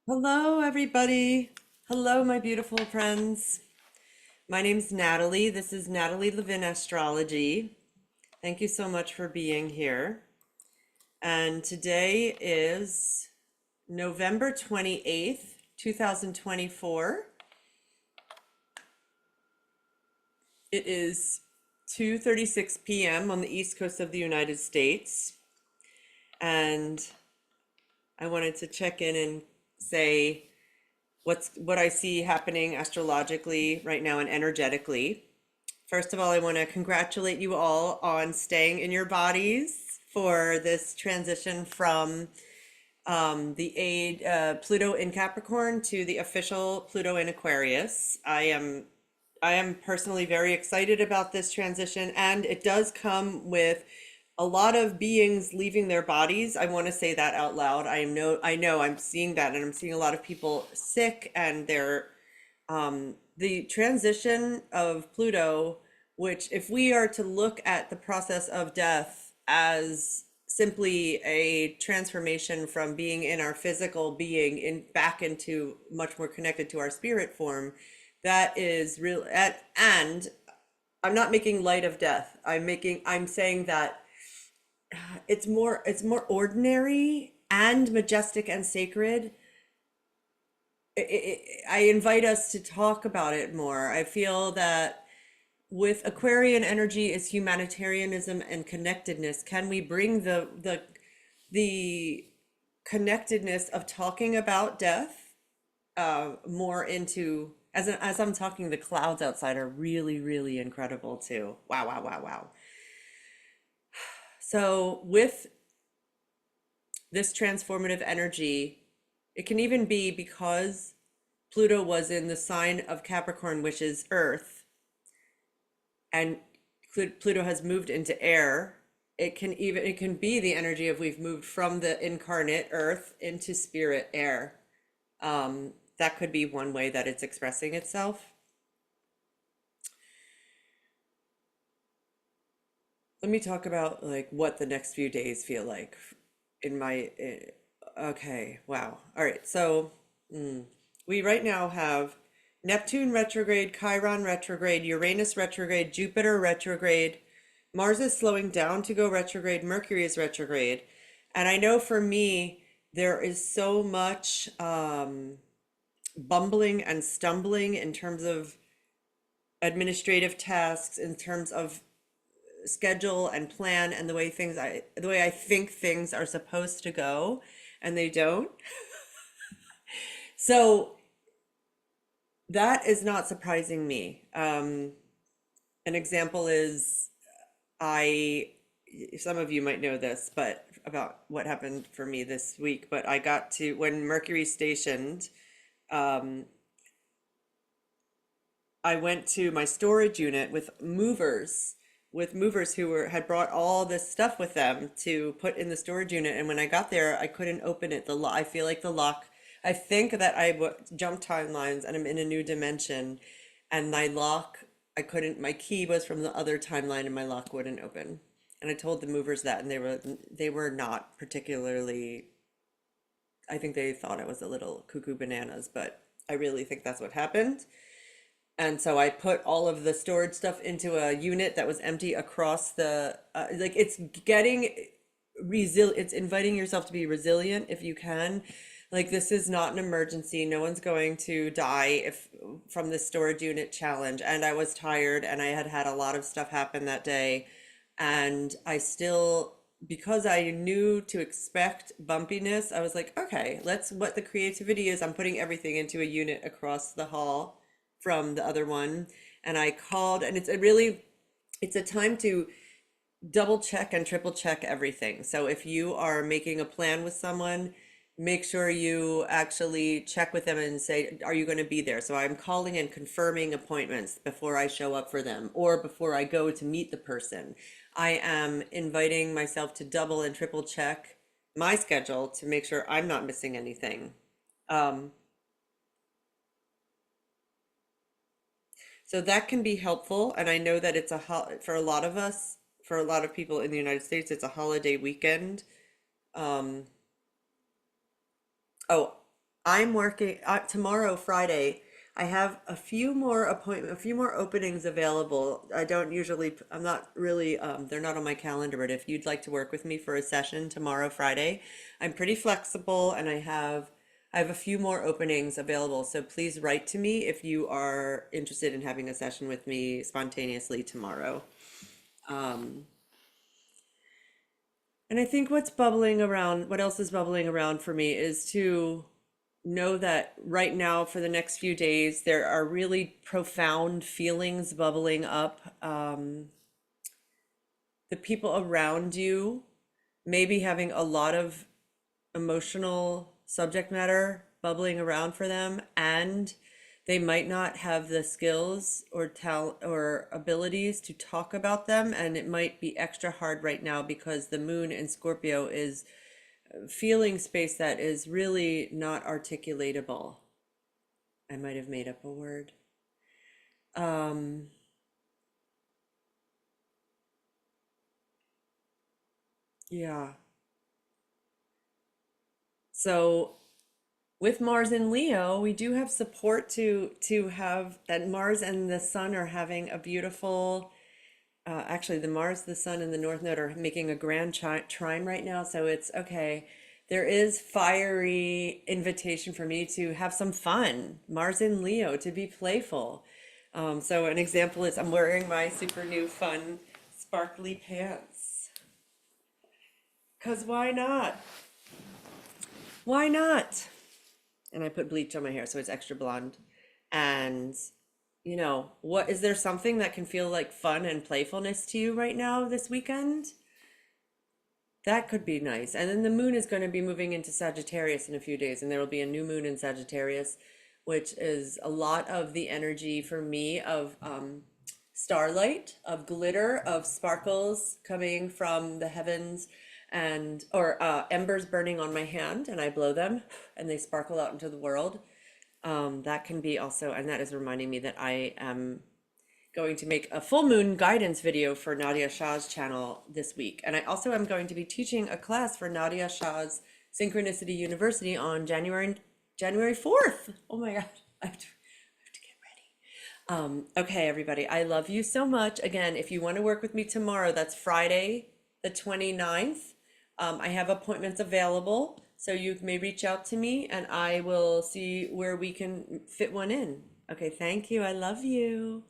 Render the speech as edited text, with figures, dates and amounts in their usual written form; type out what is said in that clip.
Hello, everybody. Hello, my beautiful friends. My name's Natalie. This is Natalie Levin Astrology. Thank you so much for being here. And today is November 28th, 2024. It is 2:36 p.m. on the East Coast of the United States. And I wanted to check in and say what I see happening astrologically right now and energetically. First of all, I want to congratulate you all on staying in your bodies for this transition from the aid Pluto in Capricorn to the official Pluto in Aquarius. I am personally very excited about this transition, and it does come with a lot of beings leaving their bodies. I want to say that out loud. I know I'm seeing that, and I'm seeing a lot of people sick, and they're the transition of Pluto, which, if we are to look at the process of death as simply a transformation from being in our physical being in back into much more connected to our spirit form, that is real. And I'm not making light of death. I'm saying that it's more ordinary and majestic and sacred. I invite us to talk about it more. I feel that with Aquarian energy is humanitarianism and connectedness. Can we bring the connectedness of talking about death more into as I'm talking, the clouds outside are really, really incredible too. Wow, wow, wow, wow. So with this transformative energy, it can even be because Pluto was in the sign of Capricorn, which is Earth, and Pluto has moved into air. It can be the energy of we've moved from the incarnate Earth into spirit air. That could be one way that it's expressing itself. Let me talk about like what the next few days feel like in my okay, wow. All right. So, we right now have Neptune retrograde, Chiron retrograde, Uranus retrograde, Jupiter retrograde. Mars is slowing down to go retrograde, Mercury is retrograde. And I know for me, there is so much bumbling and stumbling in terms of administrative tasks, in terms of schedule and plan, and the way I think things are supposed to go, and they don't. So that is not surprising me. An example is I, some of you might know this, but about what happened for me this week, but I got to, when Mercury stationed, um, I went to my storage unit with movers who had brought all this stuff with them to put in the storage unit. And when I got there, I couldn't open it. I feel like the lock, I think that jumped timelines and I'm in a new dimension. And my lock, I couldn't, my key was from the other timeline and my lock wouldn't open. And I told the movers that, and they were not particularly, I think they thought I was a little cuckoo bananas, but I really think that's what happened. And so I put all of the storage stuff into a unit that was empty across like it's getting it's inviting yourself to be resilient if you can. Like, this is not an emergency. No one's going to die if from this storage unit challenge. And I was tired and I had had a lot of stuff happen that day. And I still, because I knew to expect bumpiness, I was like, okay, what the creativity is, I'm putting everything into a unit across the hall from the other one. And I called, and it's a time to double check and triple check everything. So if you are making a plan with someone, make sure you actually check with them and say, are you going to be there? So I'm calling and confirming appointments before I show up for them or before I go to meet the person. I am inviting myself to double and triple check my schedule to make sure I'm not missing anything. Um, So that can be helpful. And I know that for a lot of us, for a lot of people in the United States, it's a holiday weekend. Um, oh, I'm working tomorrow, Friday. I have a few more openings available. I don't usually, I'm not really, they're not on my calendar, but if you'd like to work with me for a session tomorrow, Friday, I'm pretty flexible and I have a few more openings available. So please write to me if you are interested in having a session with me spontaneously tomorrow. Um, and I think what else is bubbling around for me is to know that right now for the next few days, there are really profound feelings bubbling up. The people around you may be having a lot of emotional subject matter bubbling around for them, and they might not have the skills or talent or abilities to talk about them, and it might be extra hard right now because the moon in Scorpio is feeling space that is really not articulatable. I might have made up a word. Um, yeah. So with Mars in Leo, we do have support to have that Mars and the Sun are having a beautiful actually the Mars, the Sun, and the North Node are making a grand trine right now, so it's okay. There is fiery invitation for me to have some fun. Mars in Leo, to be playful. So an example is I'm wearing my super new fun sparkly pants. Cause why not? Why not? And I put bleach on my hair so it's extra blonde. And what is there something that can feel like fun and playfulness to you right now this weekend? That could be nice. And then the moon is going to be moving into Sagittarius in a few days, and there will be a new moon in Sagittarius, which is a lot of the energy for me of starlight, of glitter, of sparkles coming from the heavens, and or embers burning on my hand, and I blow them, and they sparkle out into the world. That can be also, and that is reminding me that I am going to make a full moon guidance video for Nadia Shah's channel this week. And I also am going to be teaching a class for Nadia Shah's Synchronicity University on January 4th. Oh my God, I have to get ready. Okay, everybody, I love you so much. Again, if you want to work with me tomorrow, that's Friday, the 29th. I have appointments available, so you may reach out to me and I will see where we can fit one in. Okay, thank you. I love you.